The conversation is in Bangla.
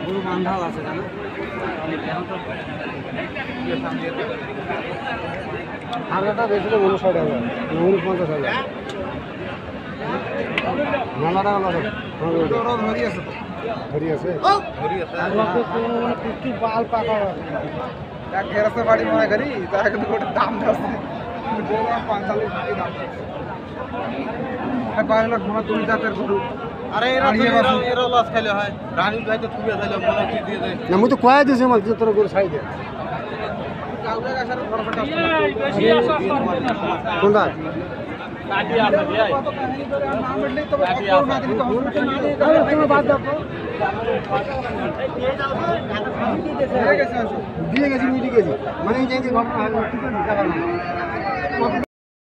গরু বান্ধাও আছে জানো হাজারটা বেশি গরু 60,000 গরু 50,000 নানা টাকা লাগে ধরি আছে তো ধরি আছে কুচি বাল পাকা এক গেরাসে বাড়ি মনে করি তার কিন্তু গোটা দাম আছে 45 দাম বাংলা ঘোড়া দুই জাতের গরু আরে এরা লস খাইলে হয় রানী ভাই তো খুবই খাইলে মনে কি দিয়ে দেয় না মই তো কয় দিছে মাল তোর গরু ছাই দে কাউকে আসার খরচ কোনটা কাটি আছে ভাই না বললে তো না দিলে তো হবে বাদ দাও দিয়ে গেছি মিটি গেছি মানে এই যে ঘটনা হয়